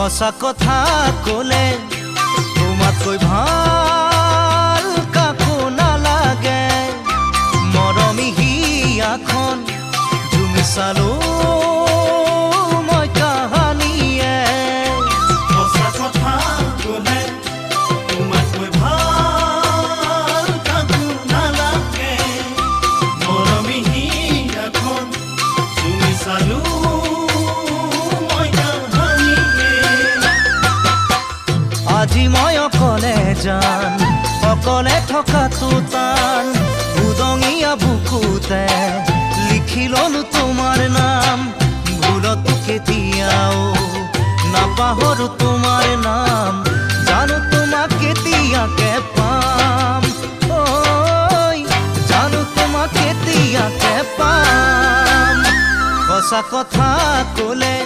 সঁচা কথা ক'লে তোমাতকৈ ভাল কাকো নালাগে। মৰমী হিয়াখন জুমি চালো মই কাহানিয়ে। সঁচা কথা ক'লে তোমাতকৈ ভাল কাকো নালাগে। মৰমী হিয়াখন জুমি চালো আজি মই অকলে যান, অকলে থকাটো টান। উদঙীয়া বুকুতে লিখি ললো তোমাৰ নাম। ভুলতো কেতিয়াও নাপাহৰো তোমাৰ নাম। জানো তোমাক কেতিয়াকে পাম, ঐ জানো তোমাক কেতিয়াকে পাম। সঁচা কথা ক'লে